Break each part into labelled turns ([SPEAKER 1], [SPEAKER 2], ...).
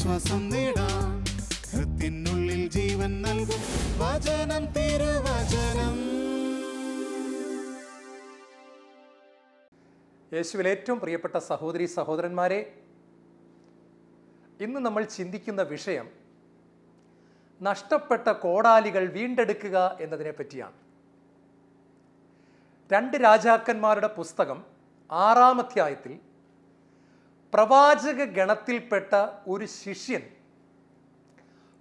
[SPEAKER 1] ആശ്വാസം നേടാം. ഹൃത്തിനുള്ളിൽ ജീവൻ നൽകും വചനം, തിരുവചനം.
[SPEAKER 2] യേശുവിൽ ഏറ്റവും പ്രിയപ്പെട്ട സഹോദരി സഹോദരന്മാരെ, ഇന്ന് നമ്മൾ ചിന്തിക്കുന്ന വിഷയം നഷ്ടപ്പെട്ട കോടാലികൾ വീണ്ടെടുക്കുക എന്നതിനെ പറ്റിയാണ്. 2 രാജാക്കന്മാരുടെ പുസ്തകം 6-ാം അധ്യായത്തിൽ പ്രവാചക ഗണത്തിൽപ്പെട്ട ഒരു ശിഷ്യൻ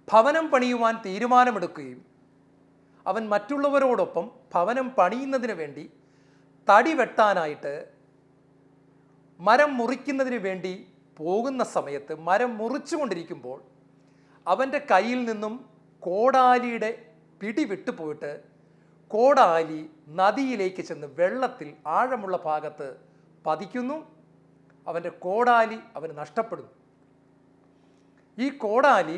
[SPEAKER 2] ഭവനം പണിയുവാൻ തീരുമാനമെടുക്കുകയും അവൻ മറ്റുള്ളവരോടൊപ്പം ഭവനം പണിയുന്നതിന് വേണ്ടി തടി വെട്ടാനായിട്ട് മരം മുറിക്കുന്നതിന് വേണ്ടി പോകുന്ന സമയത്ത് മരം മുറിച്ചുകൊണ്ടിരിക്കുമ്പോൾ അവൻ്റെ കയ്യിൽ നിന്നും കോടാലിയുടെ പിടി വിട്ടുപോയിട്ട് കോടാലി നദിയിലേക്ക് ചെന്ന് വെള്ളത്തിൽ ആഴമുള്ള ഭാഗത്ത് പതിക്കുന്നു. അവൻ്റെ കോടാലി അവന് നഷ്ടപ്പെടുന്നു. ഈ കോടാലി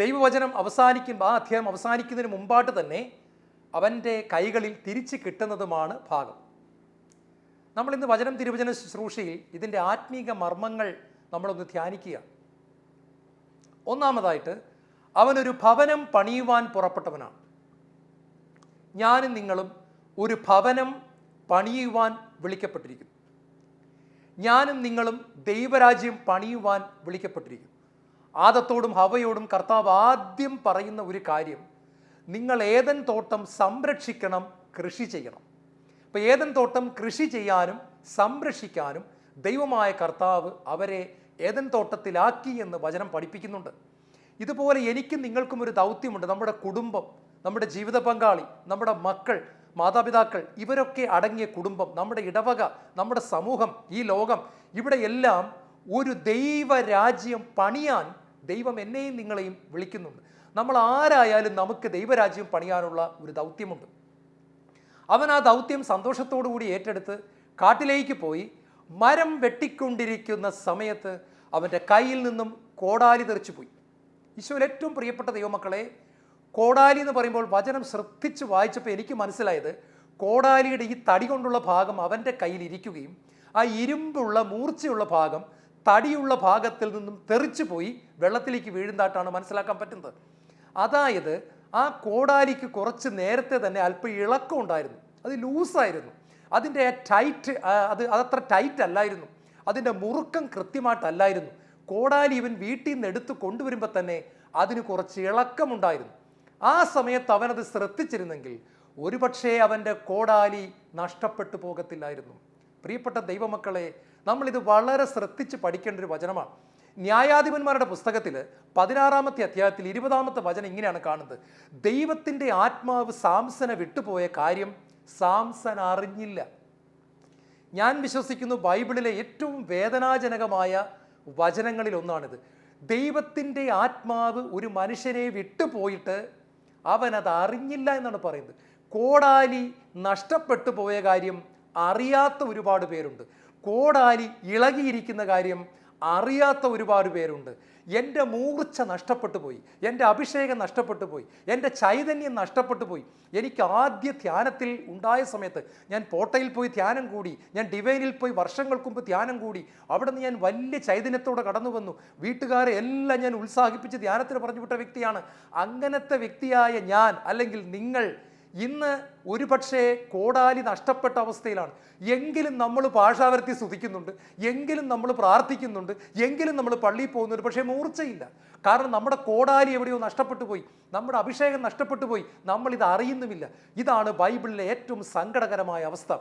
[SPEAKER 2] ദൈവവചനം ആ അധ്യായം അവസാനിക്കുന്നതിന് മുമ്പായിട്ട് തന്നെ അവൻ്റെ കൈകളിൽ തിരിച്ച് കിട്ടുന്നതുമാണ് ഭാഗം. നമ്മളിന്ന് വചനം തിരുവചന ശുശ്രൂഷയിൽ ഇതിൻ്റെ ആത്മീക മർമ്മങ്ങൾ നമ്മളൊന്ന് ധ്യാനിക്കുക. ഒന്നാമതായിട്ട്, അവനൊരു ഭവനം പണിയുവാൻ പുറപ്പെട്ടവനാണ്. ഞാനും നിങ്ങളും ഒരു ഭവനം പണിയുവാൻ വിളിക്കപ്പെട്ടിരിക്കുന്നു. ഞാനും നിങ്ങളും ദൈവരാജ്യം പണിയുവാൻ വിളിക്കപ്പെട്ടിരിക്കുന്നു. ആദത്തോടും ഹവയോടും കർത്താവ് ആദ്യം പറയുന്ന ഒരു കാര്യം, നിങ്ങൾ ഏദൻ തോട്ടം സംരക്ഷിക്കണം, കൃഷി ചെയ്യണം. അപ്പോൾ ഏദൻ തോട്ടം കൃഷി ചെയ്യാനും സംരക്ഷിക്കാനും ദൈവമായ കർത്താവ് അവരെ ഏദൻ തോട്ടത്തിലാക്കി എന്ന് വചനം പഠിപ്പിക്കുന്നുണ്ട്. ഇതുപോലെ എനിക്കും നിങ്ങൾക്കും ഒരു ദൗത്യമുണ്ട്. നമ്മുടെ കുടുംബം, നമ്മുടെ ജീവിത പങ്കാളി, നമ്മുടെ മക്കൾ, മാതാപിതാക്കൾ, ഇവരൊക്കെ അടങ്ങിയ കുടുംബം, നമ്മുടെ ഇടവക, നമ്മുടെ സമൂഹം, ഈ ലോകം, ഇവിടെയെല്ലാം ഒരു ദൈവരാജ്യം പണിയാൻ ദൈവം എന്നെയും നിങ്ങളെയും വിളിക്കുന്നുണ്ട്. നമ്മൾ ആരായാലും നമുക്ക് ദൈവരാജ്യം പണിയാനുള്ള ഒരു ദൗത്യമുണ്ട്. അവൻ ആ ദൗത്യം സന്തോഷത്തോടു കൂടി ഏറ്റെടുത്ത് കാട്ടിലേക്ക് പോയി മരം വെട്ടിക്കൊണ്ടിരിക്കുന്ന സമയത്ത് അവൻ്റെ കയ്യിൽ നിന്നും കോടാലി തെറിച്ചു പോയി. ഈശോയിൽ ഏറ്റവും പ്രിയപ്പെട്ട ദൈവമക്കളെ, കോടാലി എന്ന് പറയുമ്പോൾ വചനം ശ്രദ്ധിച്ച് വായിച്ചപ്പോൾ എനിക്ക് മനസ്സിലായത്, കോടാലിയുടെ ഈ തടി കൊണ്ടുള്ള ഭാഗം അവൻ്റെ കയ്യിൽ ഇരിക്കുകയും ആ ഇരുമ്പുള്ള മൂർച്ചയുള്ള ഭാഗം തടിയുള്ള ഭാഗത്തിൽ നിന്നും തെറിച്ചു പോയി വെള്ളത്തിലേക്ക് വീഴുന്നതായിട്ടാണ് മനസ്സിലാക്കാൻ പറ്റുന്നത്. അതായത് ആ കോടാലിക്ക് കുറച്ച് നേരത്തെ തന്നെ അല്പം ഇളക്കം ഉണ്ടായിരുന്നു. അത് ലൂസായിരുന്നു. അതിൻ്റെ ടൈറ്റ് അതത്ര ടൈറ്റ് അല്ലായിരുന്നു. അതിൻ്റെ മുറുക്കം കൃത്യമായിട്ടല്ലായിരുന്നു. കോടാലി ഇവൻ വീട്ടിൽ നിന്ന് എടുത്ത് കൊണ്ടുവരുമ്പോൾ തന്നെ അതിന് കുറച്ച് ഇളക്കമുണ്ടായിരുന്നു. ആ സമയത്ത് അവനത് ശ്രദ്ധിച്ചിരുന്നെങ്കിൽ ഒരുപക്ഷേ അവൻ്റെ കോടാലി നഷ്ടപ്പെട്ടു പോകത്തില്ലായിരുന്നു. പ്രിയപ്പെട്ട ദൈവമക്കളെ, നമ്മളിത് വളരെ ശ്രദ്ധിച്ച് പഠിക്കേണ്ട ഒരു വചനമാണ്. ന്യായാധിപന്മാരുടെ പുസ്തകത്തിൽ 16-ാമത്തെ അധ്യായത്തിൽ 20-ാമത്തെ വചനം ഇങ്ങനെയാണ് കാണുന്നത്. ദൈവത്തിൻ്റെ ആത്മാവ് സാംസനെ വിട്ടുപോയ കാര്യം സാംസൺ അറിഞ്ഞില്ല. ഞാൻ വിശ്വസിക്കുന്നു ബൈബിളിലെ ഏറ്റവും വേദനാജനകമായ വചനങ്ങളിൽ ഒന്നാണിത്. ദൈവത്തിൻ്റെ ആത്മാവ് ഒരു മനുഷ്യനെ വിട്ടുപോയിട്ട് അവനത് അറിഞ്ഞില്ല എന്നാണ് പറയുന്നത്. കോടാലി നഷ്ടപ്പെട്ടു പോയ കാര്യം അറിയാത്ത ഒരുപാട് പേരുണ്ട്. കോടാലി ഇളകിയിരിക്കുന്ന കാര്യം അറിയാത്ത ഒരുപാട് പേരുണ്ട്. എൻ്റെ മൂർച്ച നഷ്ടപ്പെട്ടു പോയി, എൻ്റെ അഭിഷേകം നഷ്ടപ്പെട്ടു പോയി, എൻ്റെ ചൈതന്യം നഷ്ടപ്പെട്ടു പോയി. എനിക്ക് ആദ്യ ധ്യാനത്തിൽ ഉണ്ടായ സമയത്ത് ഞാൻ പോട്ടയിൽ പോയി ധ്യാനം കൂടി, ഞാൻ ഡിവൈനിൽ പോയി വർഷങ്ങൾക്ക് മുമ്പ് ധ്യാനം കൂടി. അവിടെ നിന്ന് ഞാൻ വലിയ ചൈതന്യത്തോടെ കടന്നു വന്നു. വീട്ടുകാരെ എല്ലാം ഞാൻ ഉത്സാഹിപ്പിച്ച് ധ്യാനത്തിന് പറഞ്ഞു വിട്ട വ്യക്തിയാണ്. അങ്ങനത്തെ വ്യക്തിയായ ഞാൻ, അല്ലെങ്കിൽ നിങ്ങൾ, ഇന്ന് ഒരുപക്ഷെ കോടാലി നഷ്ടപ്പെട്ട അവസ്ഥയിലാണ്. എങ്കിലും നമ്മൾ ഭാഷാവൃത്തി സ്തുതിക്കുന്നുണ്ട്, എങ്കിലും നമ്മൾ പ്രാർത്ഥിക്കുന്നുണ്ട്, എങ്കിലും നമ്മൾ പള്ളിയിൽ പോകുന്നുണ്ട്. പക്ഷേ മൂർച്ചയില്ല. കാരണം നമ്മുടെ കോടാലി എവിടെയോ നഷ്ടപ്പെട്ടു പോയി, നമ്മുടെ അഭിഷേകം നഷ്ടപ്പെട്ടു പോയി, നമ്മളിത് അറിയുന്നുമില്ല. ഇതാണ് ബൈബിളിലെ ഏറ്റവും സങ്കടകരമായ അവസ്ഥ.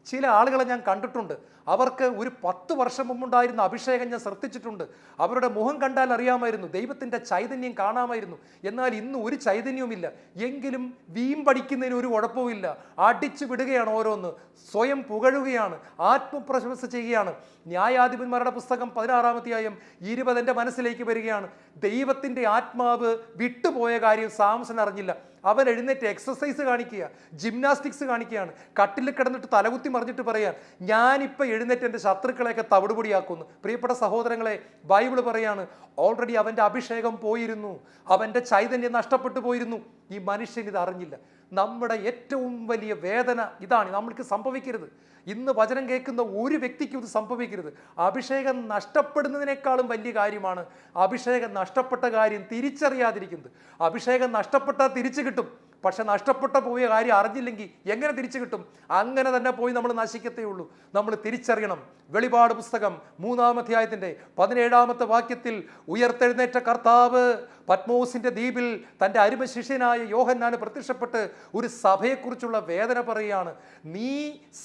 [SPEAKER 2] ചില ആളുകളെ ഞാൻ കണ്ടിട്ടുണ്ട്, അവർക്ക് ഒരു 10 വർഷം മുമ്പുണ്ടായിരുന്ന അഭിഷേകം ഞാൻ ശ്രദ്ധിച്ചിട്ടുണ്ട്. അവരുടെ മുഖം കണ്ടാൽ അറിയാമായിരുന്നു, ദൈവത്തിൻ്റെ ചൈതന്യം കാണാമായിരുന്നു. എന്നാൽ ഇന്ന് ഒരു ചൈതന്യവുമില്ല. എങ്കിലും വീമ്പടിക്കുന്നതിന് ഒരു കുഴപ്പവുമില്ല. അടിച്ചു വിടുകയാണ് ഓരോന്ന്, സ്വയം പുകഴുകയാണ്, ആത്മപ്രശംസ ചെയ്യുകയാണ്. ന്യായാധിപന്മാരുടെ പുസ്തകം 16-ാം അധ്യായം 20 എൻ്റെ മനസ്സിലേക്ക് വരികയാണ്. ദൈവത്തിൻ്റെ ആത്മാവ് വിട്ടുപോയ കാര്യം സാംസൺ അറിഞ്ഞില്ല. അവൻ എഴുന്നേറ്റ് എക്സസൈസ് കാണിക്കുക, ജിംനാസ്റ്റിക്സ് കാണിക്കുകയാണ്. കട്ടിൽ കിടന്നിട്ട് തലകുത്തി മറിഞ്ഞിട്ട് പറയാൻ, ഞാനിപ്പോൾ എഴുന്നേറ്റ് എൻ്റെ ശത്രുക്കളെയൊക്കെ തവിടുപൊടിയാക്കുന്നു. പ്രിയപ്പെട്ട സഹോദരങ്ങളെ, ബൈബിൾ പറയാണ്, ഓൾറെഡി അവൻ്റെ അഭിഷേകം പോയിരുന്നു, അവൻ്റെ ചൈതന്യം നഷ്ടപ്പെട്ടു പോയിരുന്നു. ഈ മനുഷ്യൻ ഇത് അറിഞ്ഞില്ല. നമ്മുടെ ഏറ്റവും വലിയ വേദന ഇതാണ്. നമ്മൾക്ക് സംഭവിക്കരുത്. ഇന്ന് വചനം കേൾക്കുന്ന ഒരു വ്യക്തിക്കും ഇത് സംഭവിക്കരുത്. അഭിഷേകം നഷ്ടപ്പെടുന്നതിനേക്കാളും വലിയ കാര്യമാണ് അഭിഷേകം നഷ്ടപ്പെട്ട കാര്യം തിരിച്ചറിയാതിരിക്കുന്നത്. അഭിഷേകം നഷ്ടപ്പെട്ടാൽ തിരിച്ചു കിട്ടും. പക്ഷെ നഷ്ടപ്പെട്ട പോയ കാര്യം അറിഞ്ഞില്ലെങ്കിൽ എങ്ങനെ തിരിച്ചു കിട്ടും? അങ്ങനെ തന്നെ പോയി നമ്മൾ നശിക്കത്തേ ഉള്ളൂ. നമ്മൾ തിരിച്ചറിയണം. വെളിപാട് പുസ്തകം 3-ാം അധ്യായത്തിൻ്റെ 17-ാമത്തെ വാക്യത്തിൽ ഉയർത്തെഴുന്നേറ്റ കർത്താവ് പത്മോസിന്റെ ദ്വീപിൽ തൻ്റെ അരുമ ശിഷ്യനായ യോഹന്നാന് പ്രത്യക്ഷപ്പെട്ട് ഒരു സഭയെക്കുറിച്ചുള്ള വേദന പറയുകയാണ്. നീ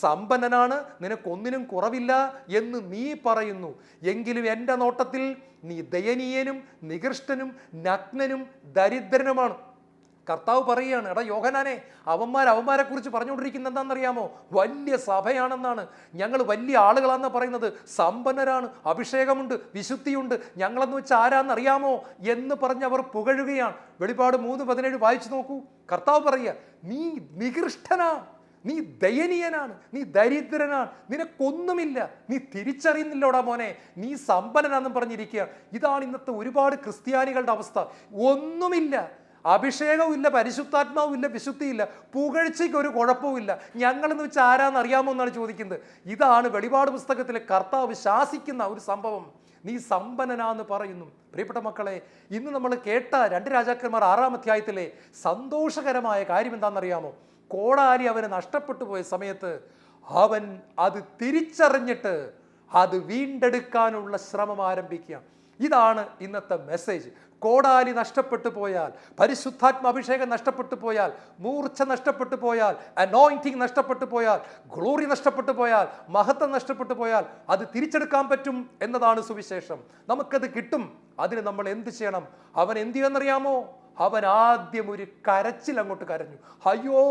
[SPEAKER 2] സമ്പന്നനാണ്, നിനക്കൊന്നിനും കുറവില്ല എന്ന് നീ പറയുന്നു, എങ്കിലും എൻ്റെ നോട്ടത്തിൽ നീ ദയനീയനും നികൃഷ്ടനും നഗ്നനും ദരിദ്രനുമാണ്. കർത്താവ് പറയുകയാണ്, എടാ യോഹന്നാനെ, അവന്മാരെ കുറിച്ച് പറഞ്ഞുകൊണ്ടിരിക്കുന്നത് എന്താണെന്നറിയാമോ? വലിയ സഭയാണെന്നാണ്, ഞങ്ങൾ വലിയ ആളുകളാണെന്ന് പറയുന്നത്, സമ്പന്നരാണ്, അഭിഷേകമുണ്ട്, വിശുദ്ധിയുണ്ട്, ഞങ്ങളെന്ന് വെച്ചാൽ ആരാന്നറിയാമോ എന്ന് പറഞ്ഞ് അവർ പുകഴുകയാണ്. വെളിപാട് 3:17 വായിച്ചു നോക്കൂ. കർത്താവ് പറയുക, നീ നികൃഷ്ടനാ, നീ ദയനീയനാണ്, നീ ദരിദ്രനാണ്, നിനക്കൊന്നുമില്ല, നീ തിരിച്ചറിയുന്നില്ലോടാ മോനെ, നീ സമ്പന്നനാണെന്നും പറഞ്ഞിരിക്കുക. ഇതാണ് ഇന്നത്തെ ഒരുപാട് ക്രിസ്ത്യാനികളുടെ അവസ്ഥ. ഒന്നുമില്ല, അഭിഷേകവുമില്ല, പരിശുദ്ധാത്മാവുമില്ല, വിശുദ്ധിയില്ല, പുകഴ്ചയ്ക്ക് ഒരു കുഴപ്പവുമില്ല, ഞങ്ങളെന്ന് വെച്ചാൽ ആരാന്നറിയാമോ എന്നാണ് ചോദിക്കുന്നത്. ഇതാണ് വെളിപാട് പുസ്തകത്തിലെ കർത്താവ് ശാസിക്കുന്ന ഒരു സംഭവം. നീ സമ്പന്നനാന്ന് പറയുന്നു. പ്രിയപ്പെട്ട മക്കളെ, ഇന്ന് നമ്മൾ കേട്ട 2 രാജാക്കന്മാർ 6-ാം അധ്യായത്തിലെ സന്തോഷകരമായ കാര്യം എന്താണെന്നറിയാമോ? കോടാലി അവന് നഷ്ടപ്പെട്ടു പോയ സമയത്ത് അവൻ അത് തിരിച്ചറിഞ്ഞിട്ട് അത് വീണ്ടെടുക്കാനുള്ള ശ്രമം ആരംഭിക്കുക. ഇതാണ് ഇന്നത്തെ മെസ്സേജ്. കോടാലി നഷ്ടപ്പെട്ടു പോയാൽ, പരിശുദ്ധാത്മാഭിഷേകം നഷ്ടപ്പെട്ടു പോയാൽ, മൂർച്ച നഷ്ടപ്പെട്ടു പോയാൽ, അനോയിന്റിങ് നഷ്ടപ്പെട്ടു പോയാൽ, ഗ്ലോറി നഷ്ടപ്പെട്ടു പോയാൽ, മഹത്വം നഷ്ടപ്പെട്ടു പോയാൽ അത് തിരിച്ചെടുക്കാൻ പറ്റും എന്നതാണ് സുവിശേഷം. നമുക്കത് കിട്ടും. അതിന് നമ്മൾ എന്ത് ചെയ്യണം? അവൻ എന്ത് ചെയ്യുമെന്നറിയാമോ? അവൻ ആദ്യം ഒരു കരച്ചിൽ അങ്ങോട്ട് കരഞ്ഞു. അയ്യോ,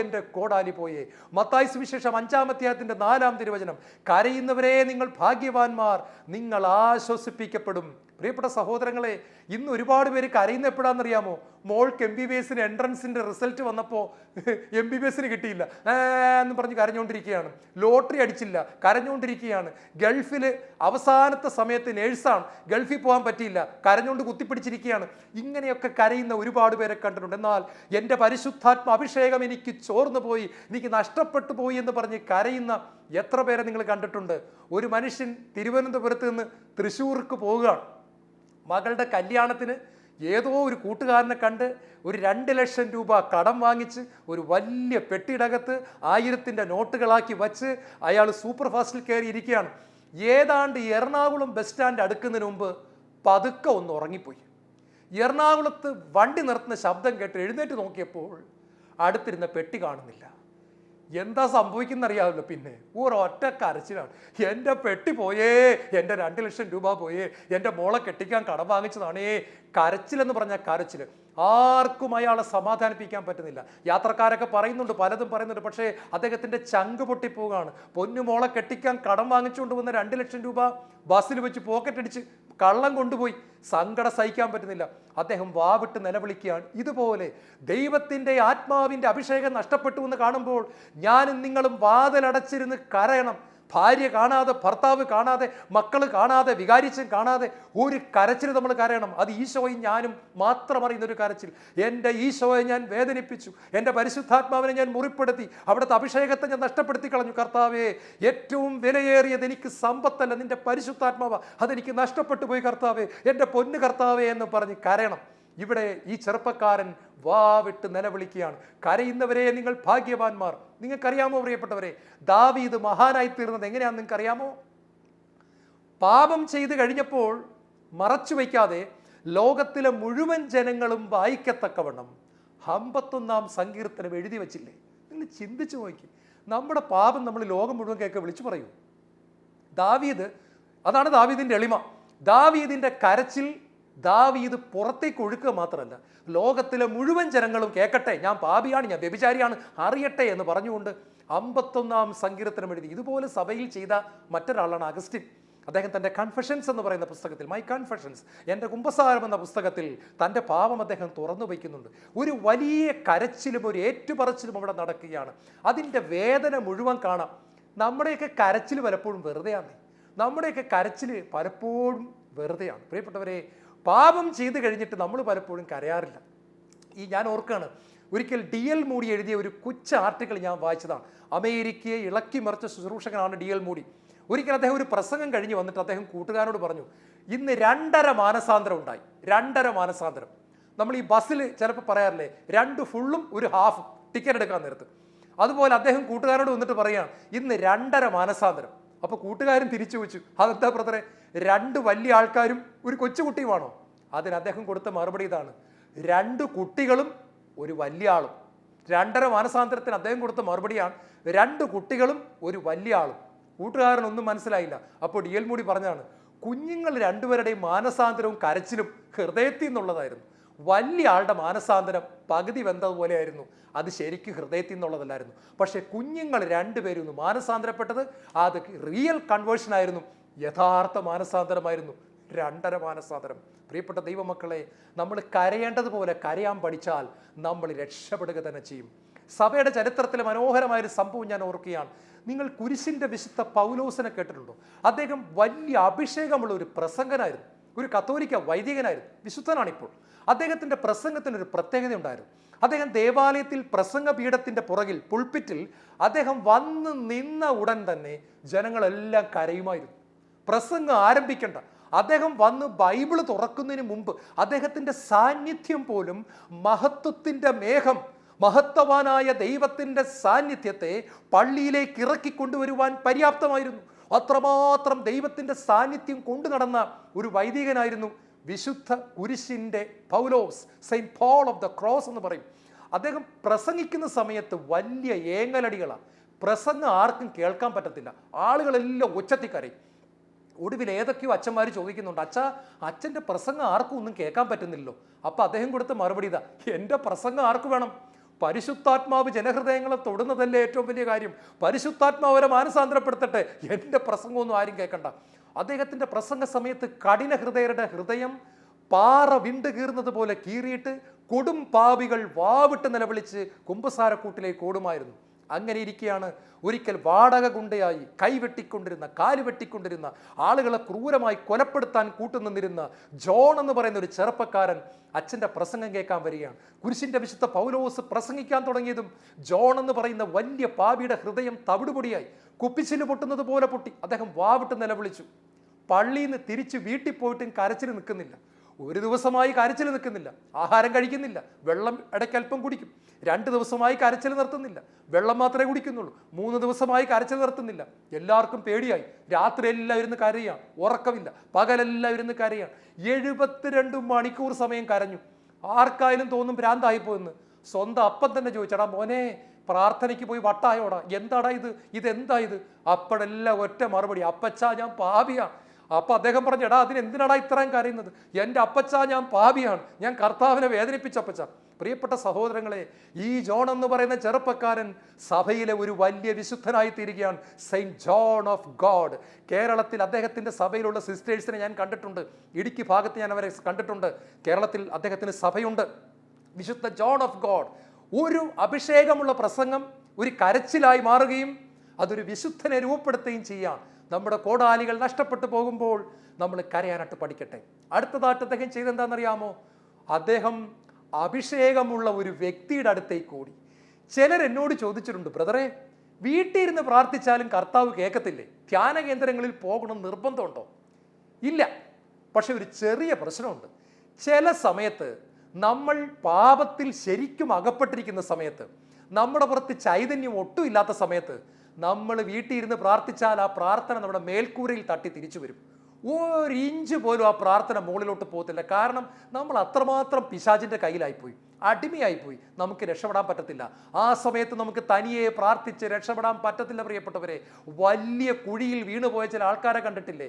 [SPEAKER 2] എൻ്റെ കോടാലി പോയേ. മത്തായി സുവിശേഷം 5-ാം അധ്യായത്തിൻ്റെ 4-ാം തിരുവചനം, കരയുന്നവരെ നിങ്ങൾ ഭാഗ്യവാന്മാർ, നിങ്ങൾ ആശ്വസിപ്പിക്കപ്പെടും. പ്രിയപ്പെട്ട സഹോദരങ്ങളെ, ഇന്ന് ഒരുപാട് പേര് കരയുന്ന എപ്പോഴാണെന്നറിയാമോ? മോൾക്ക് MBBS എൻട്രൻസിൻ്റെ റിസൾട്ട് വന്നപ്പോൾ MBBS കിട്ടിയില്ല എന്ന് പറഞ്ഞ് കരഞ്ഞുകൊണ്ടിരിക്കുകയാണ്. ലോട്ടറി അടിച്ചില്ല, കരഞ്ഞുകൊണ്ടിരിക്കുകയാണ്. ഗൾഫിൽ അവസാനത്തെ സമയത്ത് നേഴ്സാണ്, ഗൾഫിൽ പോകാൻ പറ്റിയില്ല, കരഞ്ഞുകൊണ്ട് കുത്തിപ്പിടിച്ചിരിക്കുകയാണ്. ഇങ്ങനെയൊക്കെ കരയുന്ന ഒരുപാട് പേരെ കണ്ടിട്ടുണ്ട്. എന്നാൽ എൻ്റെ പരിശുദ്ധാത്മ അഭിഷേകം എനിക്ക് ചോർന്നു പോയി, എനിക്ക് നഷ്ടപ്പെട്ടു പോയി എന്ന് പറഞ്ഞ് കരയുന്ന എത്ര പേരെ നിങ്ങൾ കണ്ടിട്ടുണ്ട്? ഒരു മനുഷ്യൻ തിരുവനന്തപുരത്ത് നിന്ന് തൃശ്ശൂർക്ക് പോവുകയാണ്. മകളുടെ കല്യാണത്തിന് ഏതോ ഒരു കൂട്ടുകാരനെ കണ്ട് ഒരു 2 ലക്ഷം രൂപ കടം വാങ്ങിച്ച് ഒരു വലിയ പെട്ടിയിടകത്ത് 1000ൻ്റെ നോട്ടുകളാക്കി വച്ച് അയാൾ സൂപ്പർ ഫാസ്റ്റിൽ കയറി ഇരിക്കുകയാണ്. ഏതാണ്ട് എറണാകുളം ബസ് സ്റ്റാൻഡ് അടുക്കുന്നതിന് മുമ്പ് പതുക്കെ ഒന്ന് ഉറങ്ങിപ്പോയി. എറണാകുളത്ത് വണ്ടി നിർത്തുന്ന ശബ്ദം കേട്ട് എഴുന്നേറ്റ് നോക്കിയപ്പോൾ അടുത്തിരുന്ന പെട്ടി കാണുന്നില്ല. എന്താ സംഭവിക്കുന്നറിയാമല്ലോ? പിന്നെ ഒരൊറ്റ കരച്ചിലാണ്. എൻ്റെ പെട്ടി പോയേ, എൻ്റെ 2 ലക്ഷം രൂപ പോയേ, എൻ്റെ മോളെ കെട്ടിക്കാൻ കടം വാങ്ങിച്ചതാണേ. കരച്ചിലെന്ന് പറഞ്ഞാൽ കരച്ചിൽ. ആർക്കും അയാളെ സമാധാനിപ്പിക്കാൻ പറ്റുന്നില്ല. യാത്രക്കാരൊക്കെ പറയുന്നുണ്ട്, പലതും പറയുന്നുണ്ട്, പക്ഷേ അദ്ദേഹത്തിൻ്റെ ചങ്ക് പൊട്ടിപ്പോവുകയാണ്. പൊന്നുമോളെ കെട്ടിക്കാൻ കടം വാങ്ങിച്ചുകൊണ്ട് വന്ന 2 ലക്ഷം രൂപ ബസ്സിൽ വെച്ച് പോക്കറ്റടിച്ച് കള്ളം കൊണ്ടുപോയി. സങ്കടം സഹിക്കാൻ പറ്റുന്നില്ല. അദ്ദേഹം വാവിട്ട് നിലവിളിക്കുകയാണ്. ഇതുപോലെ ദൈവത്തിൻ്റെ ആത്മാവിൻ്റെ അഭിഷേകം നഷ്ടപ്പെട്ടു എന്ന് കാണുമ്പോൾ ഞാനും നിങ്ങളും വാതിലടച്ചിരുന്ന് കരയണം. ഭാര്യ കാണാതെ, ഭർത്താവ് കാണാതെ, മക്കൾ കാണാതെ, വികാരിച്ചൻ കാണാതെ ഒരു കരച്ചിൽ നമ്മൾ കരയണം. അത് ഈശോയും ഞാനും മാത്രം അറിയുന്നൊരു കരച്ചിൽ. എൻ്റെ ഈശോയെ ഞാൻ വേദനിപ്പിച്ചു, എൻ്റെ പരിശുദ്ധാത്മാവിനെ ഞാൻ മുറിപ്പെടുത്തി, അവിടുത്തെ അഭിഷേകത്തെ ഞാൻ നഷ്ടപ്പെടുത്തി കളഞ്ഞു. കർത്താവേ, ഏറ്റവും വിലയേറിയത് എനിക്ക് സമ്പത്തല്ല, നിൻ്റെ പരിശുദ്ധാത്മാവ്, അതെനിക്ക് നഷ്ടപ്പെട്ടു പോയി കർത്താവേ, എൻ്റെ പൊന്നു കർത്താവേ എന്ന് പറഞ്ഞ് കരയണം. ഇവിടെ ഈ ചെറുപ്പക്കാരൻ വാവിട്ട് നിലവിളിക്കുകയാണ്. കരയുന്നവരെ നിങ്ങൾ ഭാഗ്യവാന്മാർ. നിങ്ങൾക്കറിയാമോ പ്രിയപ്പെട്ടവരെ, ദാവീദ് മഹാനായി തീർന്നത് എങ്ങനെയാണെന്ന് നിങ്ങൾക്കറിയാമോ? പാപം ചെയ്ത് കഴിഞ്ഞപ്പോൾ മറച്ചു വയ്ക്കാതെ ലോകത്തിലെ മുഴുവൻ ജനങ്ങളും വായിക്കത്തക്കവണ്ണം 51-ാം സങ്കീർത്തനം എഴുതി വച്ചില്ലേ? നിങ്ങൾ ചിന്തിച്ചു നോക്കി. നമ്മുടെ പാപം നമ്മൾ ലോകം മുഴുവൻ കേൾക്കെ വിളിച്ചു പറയൂ. ദാവീദ്, അതാണ് ദാവീദിൻ്റെ എളിമ. ദാവീദിൻ്റെ കരച്ചിൽ ദാവീദ് പുറത്തേക്ക് ഒഴുക്കുക മാത്രമല്ല, ലോകത്തിലെ മുഴുവൻ ജനങ്ങളും കേൾക്കട്ടെ, ഞാൻ പാപിയാണ്, ഞാൻ വ്യഭിചാരിയാണ്, അറിയട്ടെ എന്ന് പറഞ്ഞുകൊണ്ട് 51-ാം സങ്കീർത്തനം എഴുതി. ഇതുപോലെ സഭയിൽ ചെയ്ത മറ്റൊരാളാണ് അഗസ്റ്റിൻ. അദ്ദേഹം തൻ്റെ കൺഫെഷൻസ് എന്ന് പറയുന്ന പുസ്തകത്തിൽ, മൈ കൺഫെഷൻസ്, എൻ്റെ കുമ്പസാരം എന്ന പുസ്തകത്തിൽ തൻ്റെ പാപം അദ്ദേഹം തുറന്നു വയ്ക്കുന്നുണ്ട്. ഒരു വലിയ കരച്ചിലും ഒരു ഏറ്റുപറച്ചിലും അവിടെ നടക്കുകയാണ്. അതിൻ്റെ വേദന മുഴുവൻ കാണാം. നമ്മുടെയൊക്കെ കരച്ചിൽ പലപ്പോഴും വെറുതെയാണ്. നമ്മുടെയൊക്കെ കരച്ചിൽ പലപ്പോഴും വെറുതെയാണ്. പ്രിയപ്പെട്ടവരെ, പാപം ചെയ്ത് കഴിഞ്ഞിട്ട് നമ്മൾ പലപ്പോഴും കരയാറില്ല. ഞാൻ ഓർക്കുകയാണ്, ഒരിക്കൽ DL മൂഡി എഴുതിയ ഒരു കൊച്ചു ആർട്ടിക്കിൾ ഞാൻ വായിച്ചതാണ്. അമേരിക്കയെ ഇളക്കി മറിച്ച ശുശ്രൂഷകനാണ് DL മൂഡി. ഒരിക്കൽ അദ്ദേഹം ഒരു പ്രസംഗം കഴിഞ്ഞ് വന്നിട്ട് അദ്ദേഹം കൂട്ടുകാരോട് പറഞ്ഞു, ഇന്ന് 2.5 മാനസാന്തരം ഉണ്ടായി. 2.5 മാനസാന്തരം. നമ്മൾ ഈ ബസ്സിൽ ചിലപ്പോൾ പറയാറില്ലേ, 2 ഫുള്ളും 1 ഹാഫും ടിക്കറ്റ് എടുക്കാൻ നേരത്ത്. അതുപോലെ അദ്ദേഹം കൂട്ടുകാരോട് വന്നിട്ട് പറയുകയാണ്, ഇന്ന് 2.5 മാനസാന്തരം. അപ്പോൾ കൂട്ടുകാരൻ തിരിച്ചു വെച്ചു, അതെന്താ ബ്രദറെ, 2 വലിയ ആൾക്കാരും ഒരു കൊച്ചുകുട്ടിയുമാണോ? അതിന് അദ്ദേഹം കൊടുത്ത മറുപടി ഇതാണ്, 2 കുട്ടികളും ഒരു വലിയ ആളും. 2.5 മാനസാന്തരത്തിന് അദ്ദേഹം കൊടുത്ത മറുപടിയാണ് 2 കുട്ടികളും ഒരു വലിയ ആളും. കൂട്ടുകാരനൊന്നും മനസ്സിലായില്ല. അപ്പോൾ DL മൂഡി പറഞ്ഞാണ്, കുഞ്ഞുങ്ങൾ 2 പേരുടെയും മാനസാന്തരവും കരച്ചിലും ഹൃദയത്തിൽ നിന്നുള്ളതായിരുന്നു. വലിയ ആളുടെ മാനസാന്തരം പകുതി വെന്തതുപോലെയായിരുന്നു, അത് ശരിക്കും ഹൃദയത്തിൽ നിന്നുള്ളതല്ലായിരുന്നു. പക്ഷേ കുഞ്ഞുങ്ങൾ 2 പേരും ഒന്ന് മാനസാന്തരപ്പെട്ടത് അത് റിയൽ കൺവേർഷൻ ആയിരുന്നു, യഥാർത്ഥ മാനസാന്തരമായിരുന്നു. 2.5 മാനസാന്തരം. പ്രിയപ്പെട്ട ദൈവമക്കളെ, നമ്മൾ കരയേണ്ടതുപോലെ കരയാൻ പഠിച്ചാൽ നമ്മൾ രക്ഷപ്പെടുക തന്നെ ചെയ്യും. സഭയുടെ ചരിത്രത്തിലെ മനോഹരമായൊരു സംഭവം ഞാൻ ഓർക്കുകയാണ്. നിങ്ങൾ കുരിശിൻ്റെ വിശുദ്ധ പൗലോസിനെ കേട്ടിട്ടുണ്ടോ? അദ്ദേഹം വലിയ അഭിഷേകമുള്ള ഒരു പ്രസംഗനായിരുന്നു, ഒരു കത്തോലിക്ക വൈദികനായിരുന്നു, വിശുദ്ധനാണിപ്പോൾ. അദ്ദേഹത്തിൻ്റെ പ്രസംഗത്തിനൊരു പ്രത്യേകത ഉണ്ടായിരുന്നു. അദ്ദേഹം ദേവാലയത്തിൽ പ്രസംഗപീഠത്തിൻ്റെ പുറകിൽ പുൾപിറ്റിൽ അദ്ദേഹം വന്ന് നിന്ന ഉടൻ തന്നെ ജനങ്ങളെല്ലാം കരയുമായിരുന്നു. പ്രസംഗം ആരംഭിക്കേണ്ട, അദ്ദേഹം വന്ന് ബൈബിള് തുറക്കുന്നതിന് മുമ്പ് അദ്ദേഹത്തിൻ്റെ സാന്നിധ്യം പോലും മഹത്വത്തിൻ്റെ മേഘം, മഹത്വവാനായ ദൈവത്തിൻ്റെ സാന്നിധ്യത്തെ പള്ളിയിലേക്ക് ഇറക്കിക്കൊണ്ടുവരുവാൻ പര്യാപ്തമായിരുന്നു. അത്രമാത്രം ദൈവത്തിൻ്റെ സാന്നിധ്യം കൊണ്ടു നടന്ന ഒരു വൈദികനായിരുന്നു വിശുദ്ധ കുരിശിൻ്റെ Paulose, saint Paul of the cross എന്ന് പറയും. അദ്ദേഹം പ്രസംഗിക്കുന്ന സമയത്ത് വലിയ ഏങ്ങലടികളാണ്. പ്രസംഗം ആർക്കും കേൾക്കാൻ പറ്റത്തില്ല, ആളുകളെല്ലാം ഉച്ചത്തിൽ കരയും. ഒടുവിൽ ഏതൊക്കെയോ അച്ഛന്മാർ ചോദിക്കുന്നുണ്ട്, അച്ഛൻ്റെ പ്രസംഗം ആർക്കും ഒന്നും കേൾക്കാൻ പറ്റുന്നില്ലല്ലോ. അപ്പോൾ അദ്ദേഹം കൊടുത്ത മറുപടി ഇതാ, എൻ്റെ പ്രസംഗം ആർക്ക് വേണം? പരിശുദ്ധാത്മാവ് ജനഹൃദയങ്ങളെ തൊടുന്നതല്ലേ ഏറ്റവും വലിയ കാര്യം. പരിശുദ്ധാത്മാവ് അവരെ മാനസാന്തരപ്പെടുത്തട്ടെ, എൻ്റെ പ്രസംഗമൊന്നും ആരും കേൾക്കണ്ട. അദ്ദേഹത്തിൻ്റെ പ്രസംഗ സമയത്ത് കഠിന ഹൃദയരുടെ ഹൃദയം പാറ വിണ്ട് കീറുന്നത് പോലെ കീറിയിട്ട് കൊടും പാപികൾ വാവിട്ട് നിലവിളിച്ച് കുമ്പസാരക്കൂട്ടിലേക്ക് ഓടുമായിരുന്നു. അങ്ങനെ ഇരിക്കുകയാണ് ഒരിക്കൽ വാടക ഗുണ്ടയായി കൈവെട്ടിക്കൊണ്ടിരുന്ന, കാല് വെട്ടിക്കൊണ്ടിരുന്ന, ആളുകളെ ക്രൂരമായി കൊലപ്പെടുത്താൻ കൂട്ടുനിന്നിരുന്ന ജോൺ എന്ന് പറയുന്ന ഒരു ചെറുപ്പക്കാരൻ അച്ഛൻ്റെ പ്രസംഗം കേൾക്കാൻ വരികയാണ്. കുരിശിൻ്റെ വിശുദ്ധ പൗലോസ് പ്രസംഗിക്കാൻ തുടങ്ങിയതും ജോൺ എന്ന് പറയുന്ന വലിയ പാപിയുടെ ഹൃദയം തവിടുപൊടിയായി കുപ്പിച്ചില് പൊട്ടുന്നത് പോലെ പൊട്ടി. അദ്ദേഹം വാവിട്ട് നിലവിളിച്ചു. പള്ളിയിൽ നിന്ന് തിരിച്ച് വീട്ടിൽ പോയിട്ടും കരച്ചിൽ നിൽക്കുന്നില്ല. 1 ദിവസമായി കരച്ചിൽ നിൽക്കുന്നില്ല, ആഹാരം കഴിക്കുന്നില്ല, വെള്ളം ഇടയ്ക്കൽപ്പം കുടിക്കും. 2 ദിവസമായി കരച്ചിൽ നിർത്തുന്നില്ല, വെള്ളം മാത്രമേ കുടിക്കുന്നുള്ളൂ. 3 ദിവസമായി കരച്ചിൽ നിർത്തുന്നില്ല. എല്ലാവർക്കും പേടിയായി. രാത്രി എല്ലാം ഇരുന്ന് കരയാണ്, ഉറക്കമില്ല. പകലെല്ലാം ഇരുന്ന് കരയാണ്. 72 മണിക്കൂർ സമയം കരഞ്ഞു. ആർക്കായാലും തോന്നും ഭ്രാന്തായിപ്പോയെന്ന്. സ്വന്തം അപ്പം തന്നെ ചോദിച്ചടാ മോനെ, പ്രാർത്ഥനയ്ക്ക് പോയി വട്ടായോടാ, എന്താടാ ഇതെന്താ ഇത്? അപ്പോഴെല്ലാം ഒറ്റ മറുപടി, അപ്പച്ചാ ഞാൻ പാപിയാണ്. അപ്പം അദ്ദേഹം പറഞ്ഞു, എടാ അതിനെന്തിനാടാ ഇത്രയും കരയുന്നത്? എൻ്റെ അപ്പച്ചാ ഞാൻ പാപിയാണ്, ഞാൻ കർത്താവിനെ വേദനിപ്പിച്ചപ്പച്ച. പ്രിയപ്പെട്ട സഹോദരങ്ങളെ, ഈ ജോൺ എന്ന് പറയുന്ന ചെറുപ്പക്കാരൻ സഭയിലെ ഒരു വലിയ വിശുദ്ധനായി തീരുകയാണ്. Saint John of God. കേരളത്തിൽ അദ്ദേഹത്തിൻ്റെ സഭയിലുള്ള സിസ്റ്റേഴ്സിനെ ഞാൻ കണ്ടിട്ടുണ്ട്. ഇടുക്കി ഭാഗത്ത് ഞാൻ അവരെ കണ്ടിട്ടുണ്ട്. കേരളത്തിൽ അദ്ദേഹത്തിന് സഭയുണ്ട്. വിശുദ്ധ ജോൺ ഓഫ് ഗോഡ്. ഒരു അഭിഷേകമുള്ള പ്രസംഗം ഒരു കരച്ചിലായി മാറുകയും അതൊരു വിശുദ്ധനെ രൂപപ്പെടുത്തുകയും ചെയ്യാം. നമ്മുടെ കോടാലികൾ നഷ്ടപ്പെട്ടു പോകുമ്പോൾ നമ്മൾ കരയാനായിട്ട് പഠിക്കട്ടെ. അടുത്തതായിട്ട് അദ്ദേഹം ചെയ്തെന്താണെന്നറിയാമോ? അദ്ദേഹം അഭിഷേകമുള്ള ഒരു വ്യക്തിയുടെ അടുത്തേക്ക് ഓടി. ചിലർ എന്നോട് ചോദിച്ചിട്ടുണ്ട്, ബ്രദറെ, വീട്ടിൽ ഇരുന്ന് പ്രാർത്ഥിച്ചാലും കർത്താവ് കേൾക്കത്തില്ലേ? ധ്യാന കേന്ദ്രങ്ങളിൽ പോകണം നിർബന്ധമുണ്ടോ? ഇല്ല. പക്ഷെ ഒരു ചെറിയ പ്രശ്നമുണ്ട്. ചില സമയത്ത് നമ്മൾ പാപത്തിൽ ശരിക്കും അകപ്പെട്ടിരിക്കുന്ന സമയത്ത്, നമ്മുടെ പുറത്ത് ചൈതന്യം ഒട്ടും ഇല്ലാത്ത സമയത്ത് നമ്മൾ വീട്ടിൽ ഇരുന്ന് പ്രാർത്ഥിച്ചാൽ ആ പ്രാർത്ഥന നമ്മുടെ മേൽക്കൂരയിൽ തട്ടി തിരിച്ചു വരും. 1 ഇഞ്ച് പോലും ആ പ്രാർത്ഥന മുകളിലോട്ട് പോകത്തില്ല. കാരണം നമ്മൾ അത്രമാത്രം പിശാചിൻ്റെ കയ്യിലായിപ്പോയി, അടിമയായിപ്പോയി. നമുക്ക് രക്ഷപ്പെടാൻ പറ്റത്തില്ല. ആ സമയത്ത് നമുക്ക് തനിയെ പ്രാർത്ഥിച്ച് രക്ഷപ്പെടാൻ പറ്റത്തില്ല. പ്രിയപ്പെട്ടവരെ, വലിയ കുഴിയിൽ വീണുപോയ ചില ആൾക്കാരെ കണ്ടിട്ടില്ലേ?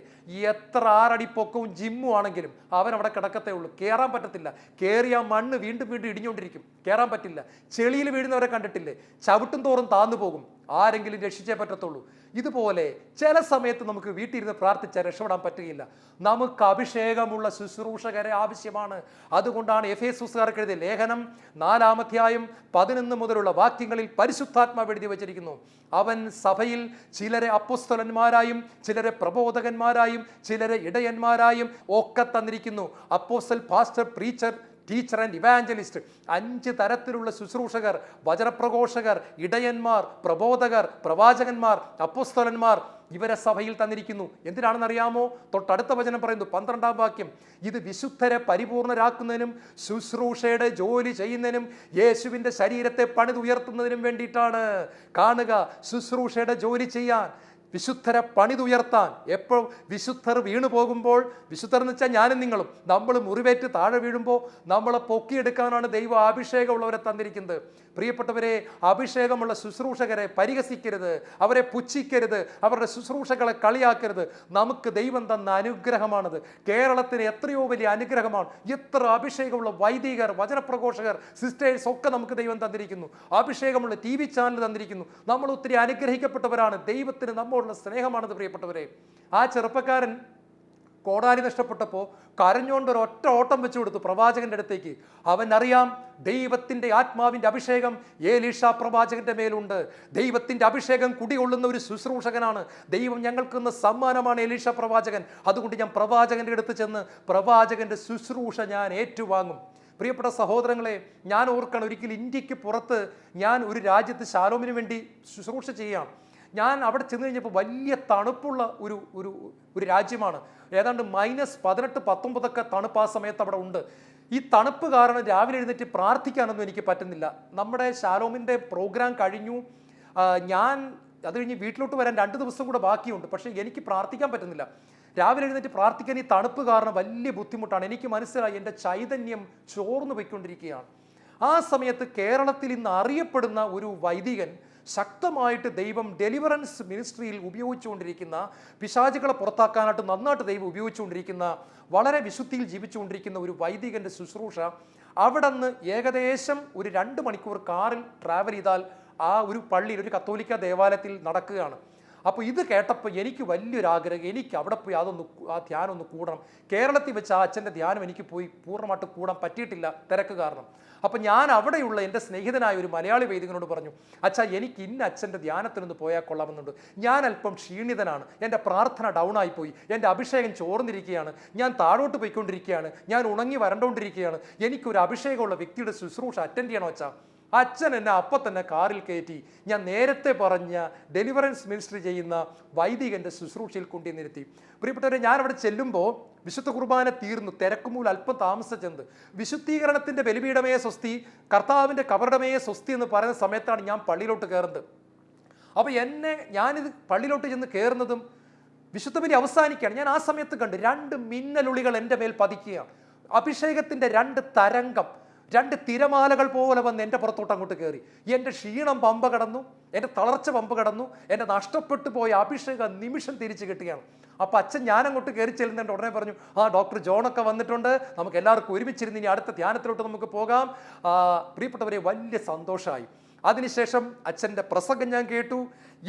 [SPEAKER 2] എത്ര 6 അടി പൊക്കവും ജിമ്മും ആണെങ്കിലും അവനവിടെ കിടക്കത്തേ ഉള്ളൂ, കയറാൻ പറ്റത്തില്ല. കയറിയ മണ്ണ് വീണ്ടും വീണ്ടും ഇടിഞ്ഞുകൊണ്ടിരിക്കും, കയറാൻ പറ്റില്ല. ചെളിയിൽ വീഴുന്നവരെ കണ്ടിട്ടില്ലേ? ചവിട്ടും തോറും താന്നു പോകും. ആരെങ്കിലും രക്ഷിച്ചേ പറ്റത്തുള്ളൂ. ഇതുപോലെ ചില സമയത്ത് നമുക്ക് വീട്ടിലിരുന്ന് പ്രാർത്ഥിച്ചാൽ രക്ഷപ്പെടാൻ പറ്റുകയില്ല. നമുക്ക് അഭിഷേകമുള്ള ശുശ്രൂഷകരെ ആവശ്യമാണ്. അതുകൊണ്ടാണ് എഫേസ്യർക്കാർക്ക് എഴുതിയ ലേഖനം 4-ാം അധ്യായം 11 മുതലുള്ള വാക്യങ്ങളിൽ പരിശുദ്ധാത്മാവ് എഴുതി വച്ചിരിക്കുന്നു. അവൻ സഭയിൽ ചിലരെ അപ്പോസ്തലന്മാരായും ചിലരെ പ്രബോധകന്മാരായും ചിലരെ ഇടയന്മാരായും ഒക്കെ തന്നിരിക്കുന്നു. അപ്പോസ്തൽ, pastor, preacher, teacher and evangelist, 5 തരത്തിലുള്ള ശുശ്രൂഷകർ, വചനപ്രഘോഷകർ, ഇടയന്മാർ, പ്രബോധകർ, പ്രവാചകന്മാർ, അപ്പോസ്തലന്മാർ, ഇവരെ സഭയിൽ തന്നിരിക്കുന്നു. എന്തിനാണെന്നറിയാമോ? തൊട്ടടുത്ത വചനം പറയുന്നു, 12-ാം വാക്യം, ഇത് വിശുദ്ധരെ പരിപൂർണരാക്കുന്നതിനും ശുശ്രൂഷയുടെ ജോലി ചെയ്യുന്നതിനും യേശുവിൻ്റെ ശരീരത്തെ പണിതുയർത്തുന്നതിനും വേണ്ടിയിട്ടാണ്. കാണുക, ശുശ്രൂഷയുടെ ജോലി ചെയ്യാൻ, വിശുദ്ധരെ പണിതുയർത്താൻ. എപ്പോൾ വിശുദ്ധർ വീണു പോകുമ്പോൾ, വിശുദ്ധർ എന്ന് വെച്ചാൽ ഞാനും നിങ്ങളും, നമ്മൾ മുറിവേറ്റ് താഴെ വീഴുമ്പോൾ നമ്മളെ പൊക്കിയെടുക്കാനാണ് ദൈവം അഭിഷേകമുള്ളവരെ തന്നിരിക്കുന്നത്. പ്രിയപ്പെട്ടവരെ, അഭിഷേകമുള്ള ശുശ്രൂഷകരെ പരിഹസിക്കരുത്, അവരെ പുച്ഛിക്കരുത്, അവരുടെ ശുശ്രൂഷകളെ കളിയാക്കരുത്. നമുക്ക് ദൈവം തന്ന അനുഗ്രഹമാണത്. കേരളത്തിന് എത്രയോ വലിയ അനുഗ്രഹമാണ്. എത്ര അഭിഷേകമുള്ള വൈദികർ, വചനപ്രഘോഷകർ, സിസ്റ്റേഴ്സ് ഒക്കെ നമുക്ക് ദൈവം തന്നിരിക്കുന്നു. അഭിഷേകമുള്ള TV ചാനൽ തന്നിരിക്കുന്നു. നമ്മൾ ഒത്തിരി അനുഗ്രഹിക്കപ്പെട്ടവരാണ്. ദൈവത്തിന് നമ്മോടുള്ള സ്നേഹമാണത്. പ്രിയപ്പെട്ടവരെ, ആ ചെറുപ്പക്കാരൻ കോടാലി നഷ്ടപ്പെട്ടപ്പോൾ കരഞ്ഞുകൊണ്ട് ഒരൊറ്റ ഓട്ടം വെച്ചു കൊടുത്തു പ്രവാചകന്റെ അടുത്തേക്ക്. അവനറിയാം ദൈവത്തിൻ്റെ ആത്മാവിൻ്റെ അഭിഷേകം ഏലീഷ പ്രവാചകന്റെ മേലുണ്ട്. ദൈവത്തിൻ്റെ അഭിഷേകം കുടികൊള്ളുന്ന ഒരു ശുശ്രൂഷകനാണ്. ദൈവം ഞങ്ങൾക്കുന്ന സമ്മാനമാണ് ഏലീഷ പ്രവാചകൻ. അതുകൊണ്ട് ഞാൻ പ്രവാചകന്റെ അടുത്ത് ചെന്ന് പ്രവാചകന്റെ ശുശ്രൂഷ ഞാൻ ഏറ്റുവാങ്ങും. പ്രിയപ്പെട്ട സഹോദരങ്ങളെ, ഞാൻ ഓർക്കണം, ഒരിക്കൽ ഇന്ത്യക്ക് പുറത്ത് ഞാൻ ഒരു രാജ്യത്ത് ശാലോമിന് വേണ്ടി ശുശ്രൂഷ ചെയ്യാം. ഞാൻ അവിടെ ചെന്ന് കഴിഞ്ഞപ്പോൾ വലിയ തണുപ്പുള്ള ഒരു രാജ്യമാണ്. ഏതാണ്ട് -18-19 തണുപ്പ് ആ സമയത്ത് അവിടെ ഉണ്ട്. ഈ തണുപ്പ് കാരണം രാവിലെ എഴുന്നേറ്റ് പ്രാർത്ഥിക്കാനൊന്നും എനിക്ക് പറ്റുന്നില്ല. നമ്മുടെ ശാലോമിൻ്റെ പ്രോഗ്രാം കഴിഞ്ഞു. ഞാൻ അത് കഴിഞ്ഞ് വീട്ടിലോട്ട് വരാൻ 2 ദിവസം കൂടെ ബാക്കിയുണ്ട്. പക്ഷേ എനിക്ക് പ്രാർത്ഥിക്കാൻ പറ്റുന്നില്ല. രാവിലെ എഴുന്നേറ്റ് പ്രാർത്ഥിക്കാൻ ഈ തണുപ്പ് കാരണം വലിയ ബുദ്ധിമുട്ടാണ്. എനിക്ക് മനസ്സിലായി എൻ്റെ ചൈതന്യം ചോർന്നു പോയിക്കൊണ്ടിരിക്കുകയാണ്. ആ സമയത്ത് കേരളത്തിൽ ഇന്ന് അറിയപ്പെടുന്ന ഒരു വൈദികൻ, ശക്തമായിട്ട് ദൈവം ഡെലിവറൻസ് മിനിസ്ട്രിയിൽ ഉപയോഗിച്ചുകൊണ്ടിരിക്കുന്ന, പിശാചുകളെ പുറത്താക്കാനായിട്ട് നന്നായിട്ട് ദൈവം ഉപയോഗിച്ചുകൊണ്ടിരിക്കുന്ന, വളരെ വിശുദ്ധിയിൽ ജീവിച്ചുകൊണ്ടിരിക്കുന്ന ഒരു വൈദികൻ്റെ ശുശ്രൂഷ അവിടെ നിന്ന് ഏകദേശം ഒരു 2 മണിക്കൂർ കാറിൽ ട്രാവൽ ചെയ്താൽ ആ ഒരു പള്ളിയിൽ, ഒരു കത്തോലിക്ക ദേവാലയത്തിൽ നടക്കുകയാണ്. അപ്പോൾ ഇത് കേട്ടപ്പോൾ എനിക്ക് വലിയൊരാഗ്രഹം, എനിക്ക് അവിടെ പോയി ആ ധ്യാനം ഒന്ന് കൂടണം. കേരളത്തിൽ വെച്ച് ആ അച്ഛൻ്റെ ധ്യാനം എനിക്ക് പോയി പൂർണ്ണമായിട്ട് കൂടാൻ പറ്റിയിട്ടില്ല, തിരക്ക് കാരണം. അപ്പം ഞാൻ അവിടെയുള്ള എൻ്റെ സ്നേഹിതനായ ഒരു മലയാളി വൈദികനോട് പറഞ്ഞു, അച്ഛാ എനിക്ക് ഇന്ന അച്ഛൻ്റെ ധ്യാനത്തിനൊന്ന് പോയാൽ കൊള്ളാമെന്നുണ്ട്. ഞാൻ അല്പം ക്ഷീണിതനാണ്, എൻ്റെ പ്രാർത്ഥന ഡൗൺ ആയിപ്പോയി, എൻ്റെ അഭിഷേകം ചോർന്നിരിക്കുകയാണ്, ഞാൻ താഴോട്ട് പോയിക്കൊണ്ടിരിക്കുകയാണ്, ഞാൻ ഉണങ്ങി വരണ്ടോണ്ടിരിക്കുകയാണ്, എനിക്കൊരു അഭിഷേകമുള്ള വ്യക്തിയുടെ ശുശ്രൂഷ അറ്റൻഡ് ചെയ്യണോ അച്ഛാ? അച്ഛൻ എന്നെ അപ്പം തന്നെ കാറിൽ കയറ്റി ഞാൻ നേരത്തെ പറഞ്ഞ ഡെലിവറൻസ് മിനിസ്ട്രി ചെയ്യുന്ന വൈദികൻ്റെ ശുശ്രൂഷയിൽ കൊണ്ടുവന്നിരുത്തി. പ്രിയപ്പെട്ടവരെ, ഞാനവിടെ ചെല്ലുമ്പോൾ വിശുദ്ധ കുർബാന തീർന്നു, തിരക്കുമൂലം അല്പം താമസിച്ചെന്ത്. വിശുദ്ധീകരണത്തിൻ്റെ ബലിപീഠമേ സ്വസ്തി, കർത്താവിൻ്റെ കബറിടമേ സ്വസ്തി എന്ന് പറയുന്ന സമയത്താണ് ഞാൻ പള്ളിയിലോട്ട് കയറുന്നത്. അപ്പോൾ ഞാനിത് പള്ളിയിലോട്ട് ചെന്ന് കയറുന്നതും വിശുദ്ധ ബലി അവസാനിക്കുകയാണ്. ഞാൻ ആ സമയത്ത് കണ്ട് 2 മിന്നലുളികൾ എൻ്റെ മേൽ പതിക്കുകയാണ്. അഭിഷേകത്തിൻ്റെ 2 തരംഗം, 2 തിരമാലകൾ പോലെ വന്ന് എൻ്റെ പുറത്തോട്ട് അങ്ങോട്ട് കയറി. എൻ്റെ ക്ഷീണം പമ്പ കടന്നു, എൻ്റെ തളർച്ച പമ്പ കടന്നു, എൻ്റെ നഷ്ടപ്പെട്ടു പോയ അഭിഷേകം നിമിഷം തിരിച്ചു കിട്ടുകയാണ്. അപ്പോൾ അച്ഛൻ ഞാൻ അങ്ങോട്ട് കയറി ചെല്ലുന്നുണ്ട്. ഉടനെ പറഞ്ഞു, ഡോക്ടർ ജോണൊക്കെ വന്നിട്ടുണ്ട്, നമുക്ക് എല്ലാവർക്കും ഒരുമിച്ചിരുന്ന് ഇനി അടുത്ത ധ്യാനത്തിലോട്ട് നമുക്ക് പോകാം. പ്രിയപ്പെട്ടവരെ, വലിയ സന്തോഷമായി. അതിനുശേഷം അച്ഛൻ്റെ പ്രസംഗം ഞാൻ കേട്ടു.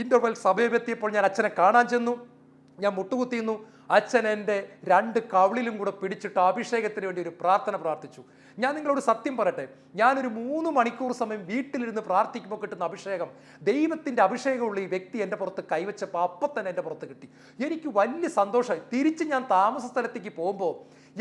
[SPEAKER 2] ഇൻ്റർവെൽ സമയമെത്തിയപ്പോൾ ഞാൻ അച്ഛനെ കാണാൻ ചെന്നു. ഞാൻ മുട്ടുകുത്തിയിരുന്നു. അച്ഛൻ എൻ്റെ 2 കവിളിലും കൂടെ പിടിച്ചിട്ട് അഭിഷേകത്തിന് വേണ്ടി ഒരു പ്രാർത്ഥന പ്രാർത്ഥിച്ചു. ഞാൻ നിങ്ങളോട് സത്യം പറയട്ടെ, ഞാനൊരു 3 മണിക്കൂർ സമയം വീട്ടിലിരുന്ന് പ്രാർത്ഥിക്കുമ്പോൾ കിട്ടുന്ന അഭിഷേകം, ദൈവത്തിൻ്റെ അഭിഷേകമുള്ള ഈ വ്യക്തി എൻ്റെ പുറത്ത് കൈവച്ചപ്പോൾ അപ്പം തന്നെ എൻ്റെ പുറത്ത് കിട്ടി. എനിക്ക് വലിയ സന്തോഷമായി. തിരിച്ച് ഞാൻ താമസ സ്ഥലത്തേക്ക് പോകുമ്പോൾ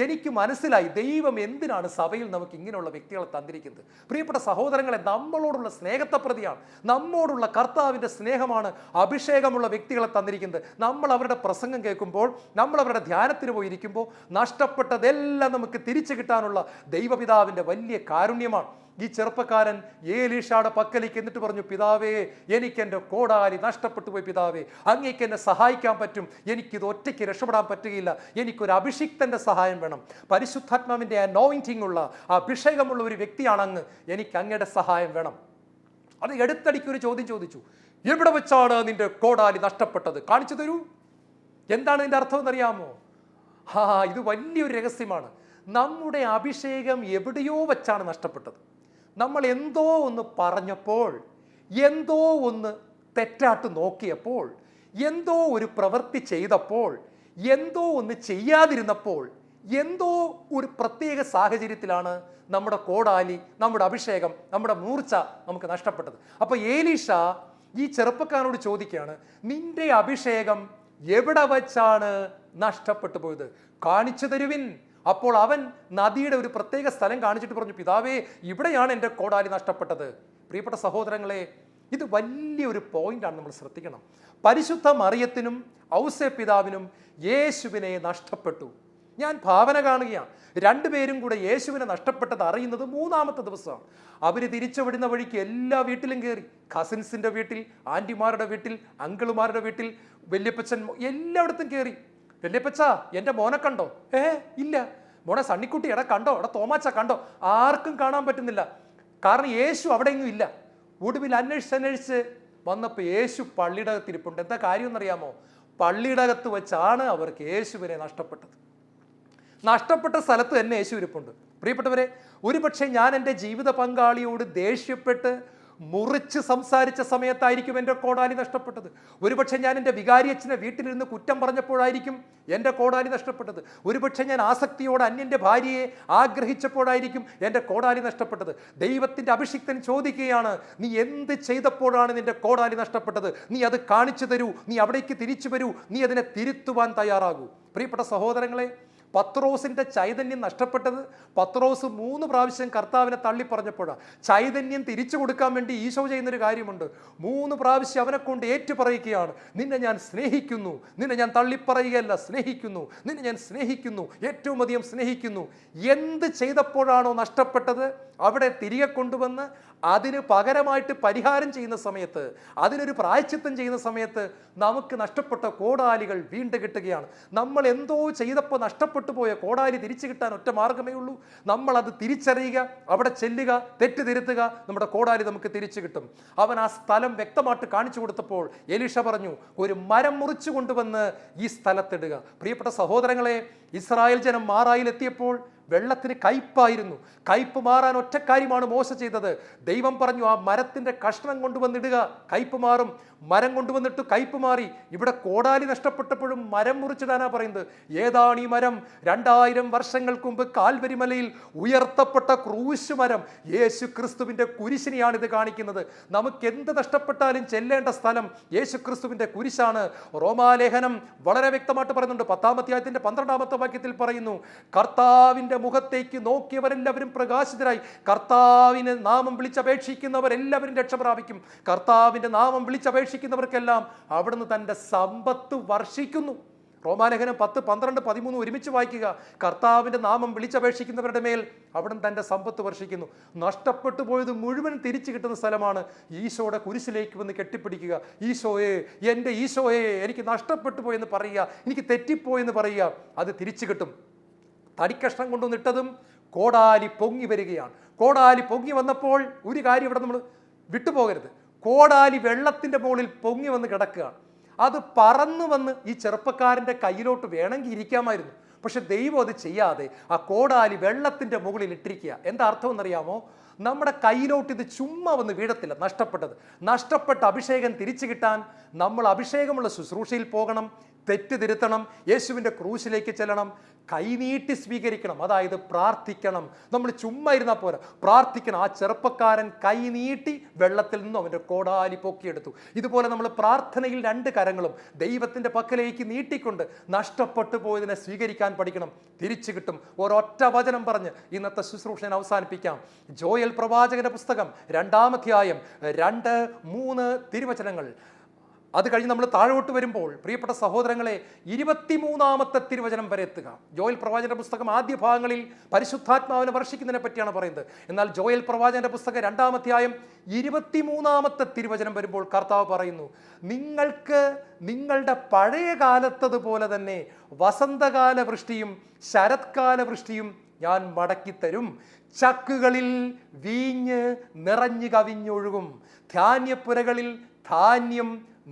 [SPEAKER 2] എനിക്ക് മനസ്സിലായി ദൈവം എന്തിനാണ് സഭയിൽ നമുക്ക് ഇങ്ങനെയുള്ള വ്യക്തികളെ തന്നിരിക്കുന്നത്. പ്രിയപ്പെട്ട സഹോദരങ്ങളെ, നമ്മളോടുള്ള സ്നേഹത്തെ പ്രതിയാണ്, നമ്മോടുള്ള കർത്താവിൻ്റെ സ്നേഹമാണ് അഭിഷേകമുള്ള വ്യക്തികളെ തന്നിരിക്കുന്നത്. നമ്മൾ അവരുടെ പ്രസംഗം കേൾക്കുമ്പോൾ, നമ്മൾ അവരുടെ ധ്യാനത്തിന് പോയിരിക്കുമ്പോൾ നഷ്ടപ്പെട്ടതെല്ലാം നമുക്ക് തിരിച്ചു കിട്ടാനുള്ള ദൈവപിതാവിൻ്റെ വലിയ കാരുണ്യമാണ്. ഈ ചെറുപ്പക്കാരൻ ഏലീഷയുടെ പക്കലേക്ക് എന്നിട്ട് പറഞ്ഞു, പിതാവേ, എനിക്കെൻ്റെ കോടാലി നഷ്ടപ്പെട്ടു പോയി പിതാവേ, അങ്ങേക്ക് എന്നെ സഹായിക്കാൻ പറ്റും, എനിക്കിത് ഒറ്റയ്ക്ക് രക്ഷപ്പെടാൻ പറ്റുകയില്ല, എനിക്കൊരു അഭിഷിക്തൻ്റെ സഹായം വേണം, പരിശുദ്ധാത്മാവിൻ്റെ അനോയിന്റിംഗ് ഉള്ള അഭിഷേകമുള്ള ഒരു വ്യക്തിയാണ് അങ്ങ്, എനിക്ക് അങ്ങയുടെ സഹായം വേണം. അത് എടുത്തടിക്കൊരു ചോദ്യം ചോദിച്ചു, എവിടെ വെച്ചാണ് നിന്റെ കോടാലി നഷ്ടപ്പെട്ടത്, കാണിച്ചു തരൂ. എന്താണ് ഇതിൻ്റെ അർത്ഥം എന്നറിയാമോ? ഇത് വലിയൊരു രഹസ്യമാണ്. നമ്മുടെ അഭിഷേകം എവിടെയോ വെച്ചാണ് നഷ്ടപ്പെട്ടത്. നമ്മൾ എന്തോ ഒന്ന് പറഞ്ഞപ്പോൾ, എന്തോ ഒന്ന് തെറ്റാട്ട് നോക്കിയപ്പോൾ, എന്തോ ഒരു പ്രവൃത്തി ചെയ്തപ്പോൾ, എന്തോ ഒന്ന് ചെയ്യാതിരുന്നപ്പോൾ, എന്തോ ഒരു പ്രത്യേക സാഹചര്യത്തിലാണ് നമ്മുടെ കോടാലി, നമ്മുടെ അഭിഷേകം, നമ്മുടെ മൂർച്ച നമുക്ക് നഷ്ടപ്പെട്ടത്. അപ്പോൾ ഏലീഷ ഈ ചെറുപ്പക്കാരനോട് ചോദിക്കുകയാണ്, നിന്റെ അഭിഷേകം എവിടെ വച്ചാണ് നഷ്ടപ്പെട്ടു പോയത്? കാണിച്ചു തരുവിൻ. അപ്പോൾ അവൻ നദിയുടെ ഒരു പ്രത്യേക സ്ഥലം കാണിച്ചിട്ട് പറഞ്ഞു, പിതാവേ, ഇവിടെയാണ് എൻ്റെ കോടാലി നഷ്ടപ്പെട്ടത്. പ്രിയപ്പെട്ട സഹോദരങ്ങളെ, ഇത് വലിയൊരു പോയിന്റാണ്, നമ്മൾ ശ്രദ്ധിക്കണം. പരിശുദ്ധ മറിയത്തിനും ഔസേ പിതാവിനും യേശുവിനെ നഷ്ടപ്പെട്ടു. ഞാൻ ഭാവന കാണുകയാണ്, രണ്ടുപേരും കൂടെ യേശുവിനെ നഷ്ടപ്പെട്ടത് അറിയുന്നത് 3-ാമത്തെ ദിവസമാണ്. അവർ തിരിച്ചുവിടുന്ന വഴിക്ക് എല്ലാ വീട്ടിലും കയറി. കസിൻസിൻ്റെ വീട്ടിൽ, ആൻറ്റിമാരുടെ വീട്ടിൽ, അങ്കിളുമാരുടെ വീട്ടിൽ, വല്യപ്പച്ചൻ, എല്ലായിടത്തും കയറി. വല്യപ്പച്ച, എൻ്റെ മോനെ കണ്ടോ? ഇല്ല. മോനെ സണ്ണിക്കുട്ടി, എടാ കണ്ടോ? എടാ തോമാച്ച കണ്ടോ? ആർക്കും കാണാൻ പറ്റുന്നില്ല. കാരണം യേശു അവിടെയെങ്ങും ഇല്ല. ഒടുവിൽ അന്വേഷിച്ച് വന്നപ്പോൾ യേശു പള്ളിയുടെ അകത്ത് ഇരിപ്പുണ്ട്. എന്താ കാര്യം എന്നറിയാമോ? പള്ളിയുടെ അകത്ത് വെച്ചാണ് അവർക്ക് യേശുവിനെ നഷ്ടപ്പെട്ടത്. നഷ്ടപ്പെട്ട സ്ഥലത്ത് തന്നെ യേശു ഇരിപ്പുണ്ട്. പ്രിയപ്പെട്ടവരെ, ഒരുപക്ഷെ ഞാൻ എൻ്റെ ജീവിത പങ്കാളിയോട് ദേഷ്യപ്പെട്ട് മുറിച്ച് സംസാരിച്ച സമയത്തായിരിക്കും എൻ്റെ കോടാലി നഷ്ടപ്പെട്ടത്. ഒരുപക്ഷെ ഞാൻ എൻ്റെ വികാരിയച്ഛനെ വീട്ടിലിരുന്ന് കുറ്റം പറഞ്ഞപ്പോഴായിരിക്കും എൻ്റെ കോടാലി നഷ്ടപ്പെട്ടത്. ഒരുപക്ഷെ ഞാൻ ആസക്തിയോടെ അന്യൻ്റെ ഭാര്യയെ ആഗ്രഹിച്ചപ്പോഴായിരിക്കും എൻ്റെ കോടാലി നഷ്ടപ്പെട്ടത്. ദൈവത്തിൻ്റെ അഭിഷിക്തൻ ചോദിക്കുകയാണ്, നീ എന്ത് ചെയ്തപ്പോഴാണ് നിൻ്റെ കോടാലി നഷ്ടപ്പെട്ടത്? നീ അത് കാണിച്ചു തരൂ, നീ അവിടേക്ക് തിരിച്ചു വരൂ, നീ അതിനെ തിരുത്തുവാൻ തയ്യാറാകൂ. പ്രിയപ്പെട്ട സഹോദരങ്ങളെ, പത്രോസിൻ്റെ ചൈതന്യം നഷ്ടപ്പെട്ടത് പത്രോസ് 3 പ്രാവശ്യം കർത്താവിനെ തള്ളി പറഞ്ഞപ്പോഴാണ്. ചൈതന്യം തിരിച്ചു കൊടുക്കാൻ വേണ്ടി ഈശോ ചെയ്യുന്നൊരു കാര്യമുണ്ട്. 3 പ്രാവശ്യം അവനെ കൊണ്ട് ഏറ്റുപറയുകയാണ്, നിന്നെ ഞാൻ സ്നേഹിക്കുന്നു, നിന്നെ ഞാൻ തള്ളിപ്പറയുകയല്ല, സ്നേഹിക്കുന്നു, നിന്നെ ഞാൻ സ്നേഹിക്കുന്നു, ഏറ്റവും അധികം സ്നേഹിക്കുന്നു. എന്ത് ചെയ്തപ്പോഴാണോ നഷ്ടപ്പെട്ടത് അവിടെ തിരികെ കൊണ്ടുവന്ന് അതിന് പകരമായിട്ട് പരിഹാരം ചെയ്യുന്ന സമയത്ത്, അതിനൊരു പ്രായശ്ചിത്തം ചെയ്യുന്ന സമയത്ത് നമുക്ക് നഷ്ടപ്പെട്ട കോടാലികൾ വീണ്ടും കിട്ടുകയാണ്. നമ്മൾ എന്തോ ചെയ്തപ്പോൾ നഷ്ടപ്പെട്ടു പോയ കോടാലി തിരിച്ചു കിട്ടാൻ ഒറ്റ മാർഗമേ ഉള്ളൂ. നമ്മളത് തിരിച്ചറിയുക, അവിടെ ചെല്ലുക, തെറ്റ് തിരുത്തുക, നമ്മുടെ കോടാലി നമുക്ക് തിരിച്ചു കിട്ടും. അവൻ ആ സ്ഥലം വ്യക്തമായിട്ട് കാണിച്ചു കൊടുത്തപ്പോൾ എലീഷ പറഞ്ഞു, ഒരു മരം മുറിച്ചു കൊണ്ടുവന്ന് ഈ സ്ഥലത്തിടുക. പ്രിയപ്പെട്ട സഹോദരങ്ങളെ, ഇസ്രായേൽ ജനം മാറായിൽ എത്തിയപ്പോൾ വെള്ളത്തിന് കയ്പായിരുന്നു. കയ്പ് മാറാൻ ഒറ്റ കാര്യമാണ് മോശ ചെയ്തത്. ദൈവം പറഞ്ഞു, ആ മരത്തിൻ്റെ കഷ്ണം കൊണ്ടുവന്നിടുക, കയ്പ് മാറും. മരം കൊണ്ടുവന്നിട്ട് കയ്പ് മാറി. ഇവിടെ കോടാലി നഷ്ടപ്പെട്ടപ്പോഴും മരം മുറിച്ചിടാനാ പറയുന്നത്. ഏതാണ് ഈ മരം? 2000 വർഷങ്ങൾക്ക് മുമ്പ് കാൽവരി മലയിൽ ഉയർത്തപ്പെട്ട ക്രൂശ് മരം, യേശു ക്രിസ്തുവിൻ്റെ കുരിശിനെയാണ് ഇത് കാണിക്കുന്നത്. നമുക്ക് എന്ത് നഷ്ടപ്പെട്ടാലും ചെല്ലേണ്ട സ്ഥലം യേശു ക്രിസ്തുവിൻ്റെ കുരിശാണ്. റോമാലേഖനം വളരെ വ്യക്തമായിട്ട് പറയുന്നുണ്ട്. 10-ാം അധ്യായത്തിൻ്റെ 12-ാമത്തെ വാക്യത്തിൽ പറയുന്നു, കർത്താവിൻ്റെ മുഖത്തേക്ക് നോക്കിയവരെല്ലാവരും പ്രകാശിതരായി. കർത്താവിന് നാമം വിളിച്ചപേക്ഷിക്കുന്നവരെല്ലാവരും രക്ഷ പ്രാപിക്കും. കർത്താവിൻ്റെ നാമം വിളിച്ചപേക്ഷിക്കുന്നവർക്കെല്ലാം അവിടുന്ന് തൻ്റെ സമ്പത്ത് വർഷിക്കുന്നു. റോമാലേഖനം 10, 12, 13 ഒരുമിച്ച് വായിക്കുക. കർത്താവിൻ്റെ നാമം വിളിച്ചപേക്ഷിക്കുന്നവരുടെ മേൽ അവിടുന്ന് തൻ്റെ സമ്പത്ത് വർഷിക്കുന്നു. നഷ്ടപ്പെട്ടു പോയത് മുഴുവൻ തിരിച്ചു കിട്ടുന്ന സ്ഥലമാണ് ഈശോയുടെ കുരിശിലേക്ക് വന്ന് കെട്ടിപ്പിടിക്കുക. ഈശോയെ, എൻ്റെ ഈശോയെ, എനിക്ക് നഷ്ടപ്പെട്ടു പോയെന്ന് പറയുക, എനിക്ക് തെറ്റിപ്പോയെന്ന് പറയുക, അത് തിരിച്ചു കിട്ടും. തടിക്കഷ്ണം കൊണ്ടുവന്നിട്ടതും കോടാലി പൊങ്ങി വരികയാണ്. കോടാലി പൊങ്ങി വന്നപ്പോൾ ഒരു കാര്യം ഇവിടെ നമ്മൾ വിട്ടുപോകരുത്. കോടാലി വെള്ളത്തിൻ്റെ മുകളിൽ പൊങ്ങി വന്ന് കിടക്കുകയാണ്. അത് പറന്നു വന്ന് ഈ ചെറുപ്പക്കാരൻ്റെ കയ്യിലോട്ട് വേണമെങ്കിൽ ഇരിക്കാമായിരുന്നു. പക്ഷെ ദൈവം അത് ചെയ്യാതെ ആ കോടാലി വെള്ളത്തിൻ്റെ മുകളിൽ ഇട്ടിരിക്കുക. എന്താ അർത്ഥം എന്നറിയാമോ? നമ്മുടെ കയ്യിലോട്ട് ഇത് ചുമ്മാ വന്ന് വീഴത്തില്ല. നഷ്ടപ്പെട്ട അഭിഷേകം തിരിച്ചു കിട്ടാൻ നമ്മൾ അഭിഷേകമുള്ള ശുശ്രൂഷയിൽ പോകണം, തെറ്റ് തിരുത്തണം, യേശുവിൻ്റെ ക്രൂശിലേക്ക് ചെല്ലണം, കൈനീട്ടി സ്വീകരിക്കണം. അതായത് പ്രാർത്ഥിക്കണം. നമ്മൾ ചുമ്മാ ഇരുന്നാൽ പോരാ, പ്രാർത്ഥിക്കണം. ആ ചെറുപ്പക്കാരൻ കൈനീട്ടി വെള്ളത്തിൽ നിന്നും അവൻ്റെ കോടാലി പൊക്കിയെടുത്തു. ഇതുപോലെ നമ്മൾ പ്രാർത്ഥനയിൽ 2 കരങ്ങളും ദൈവത്തിൻ്റെ പക്കലേക്ക് നീട്ടിക്കൊണ്ട് നഷ്ടപ്പെട്ടു പോയതിനെ സ്വീകരിക്കാൻ പഠിക്കണം. തിരിച്ചു കിട്ടും. ഒരൊറ്റ വചനം പറഞ്ഞ് ഇന്നത്തെ ശുശ്രൂഷ അവസാനിപ്പിക്കാം. ജോയൽ പ്രവാചകന്റെ പുസ്തകം 2-ാം അധ്യായം 2-3 തിരുവചനങ്ങൾ. അത് കഴിഞ്ഞ് നമ്മൾ താഴോട്ട് വരുമ്പോൾ പ്രിയപ്പെട്ട സഹോദരങ്ങളെ 23-ാമത്തെ തിരുവചനം വരെ എത്തുക. ജോയൽ പ്രവാചകന്റെ പുസ്തകം ആദ്യ ഭാഗങ്ങളിൽ പരിശുദ്ധാത്മാവിനെ വർഷിക്കുന്നതിനെ പറ്റിയാണ് പറയുന്നത്. എന്നാൽ ജോയൽ പ്രവാചകന്റെ പുസ്തകം 2-ാം അധ്യായം 23-ാമത്തെ തിരുവചനം വരുമ്പോൾ കർത്താവ് പറയുന്നു, നിങ്ങൾക്ക് നിങ്ങളുടെ പഴയ കാലത്തതുപോലെ തന്നെ വസന്തകാല വൃഷ്ടിയും ശരത്കാല വൃഷ്ടിയും ഞാൻ മടക്കിത്തരും. ചക്കുകളിൽ വീഞ്ഞ് നിറഞ്ഞു കവിഞ്ഞൊഴുകും, ധാന്യപ്പുരകളിൽ ധാന്യം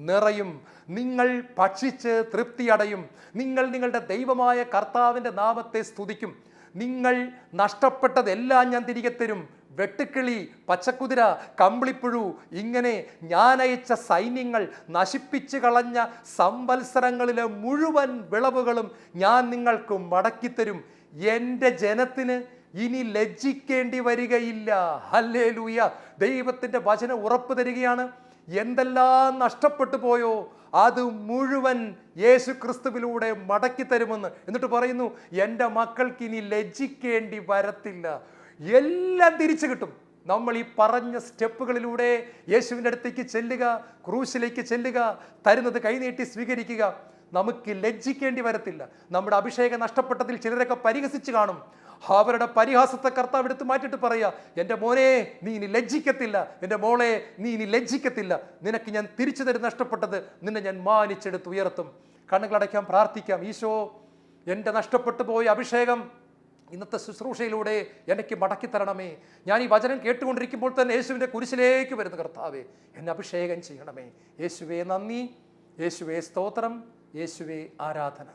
[SPEAKER 2] നിറയും, നിങ്ങൾ ഭക്ഷിച്ച് തൃപ്തിയടയും, നിങ്ങൾ നിങ്ങളുടെ ദൈവമായ കർത്താവിൻ്റെ നാമത്തെ സ്തുതിക്കും, നിങ്ങൾ നഷ്ടപ്പെട്ടതെല്ലാം ഞാൻ തിരികെ തരും. വെട്ടുക്കിളി, പച്ചക്കുതിര, കമ്പിളിപ്പുഴു, ഇങ്ങനെ ഞാൻ അയച്ച സൈന്യങ്ങൾ നശിപ്പിച്ചു കളഞ്ഞ സംവത്സരങ്ങളിലെ മുഴുവൻ വിളവുകളും ഞാൻ നിങ്ങൾക്ക് മടക്കിത്തരും. എൻ്റെ ജനത്തിന് ഇനി ലജ്ജിക്കേണ്ടി വരികയില്ല. ഹല്ലേലൂയ. ദൈവത്തിൻ്റെ വചനം ഉറപ്പ് തരികയാണ്. എന്തെല്ലാം നഷ്ടപ്പെട്ടു പോയോ അത് മുഴുവൻ യേശു ക്രിസ്തുവിലൂടെ മടക്കി തരുമെന്ന്. എന്നിട്ട് പറയുന്നു, എൻ്റെ മക്കൾക്ക് ഇനി ലജ്ജിക്കേണ്ടി വരത്തില്ല, എല്ലാം തിരിച്ചു കിട്ടും. നമ്മൾ ഈ പറഞ്ഞ സ്റ്റെപ്പുകളിലൂടെ യേശുവിൻ്റെ അടുത്തേക്ക് ചെല്ലുക, ക്രൂശിലേക്ക് ചെല്ലുക, തരുന്നത് കൈനീട്ടി സ്വീകരിക്കുക. നമുക്ക് ലജ്ജിക്കേണ്ടി വരത്തില്ല. നമ്മുടെ അഭിഷേകം നഷ്ടപ്പെട്ടതിൽ ചിലരൊക്കെ പരിഹസിച്ച് കാണും. അവരുടെ പരിഹാസത്തെ കർത്താവ് എടുത്ത് മാറ്റിയിട്ട് പറയുക, എൻ്റെ മോനെ നീ ഇനി ലജ്ജിക്കത്തില്ല, എൻ്റെ മോളെ നീ ഇനി ലജ്ജിക്കത്തില്ല, നിനക്ക് ഞാൻ തിരിച്ചു തരും നഷ്ടപ്പെട്ടത്, നിന്നെ ഞാൻ മാനിച്ചെടുത്ത് ഉയർത്തും. കണ്ണുകളടയ്ക്കാം, പ്രാർത്ഥിക്കാം. ഈശോ, എൻ്റെ നഷ്ടപ്പെട്ടു പോയ അഭിഷേകം ഇന്നത്തെ ശുശ്രൂഷയിലൂടെ എനിക്ക് മടക്കി തരണമേ. ഞാൻ ഈ വചനം കേട്ടുകൊണ്ടിരിക്കുമ്പോൾ തന്നെ യേശുവിൻ്റെ കുരിശിലേക്ക് വരുന്ന കർത്താവേ, എന്നെ അഭിഷേകം ചെയ്യണമേ. യേശുവേ നന്ദി, യേശുവേ സ്തോത്രം, യേശുവേ ആരാധന.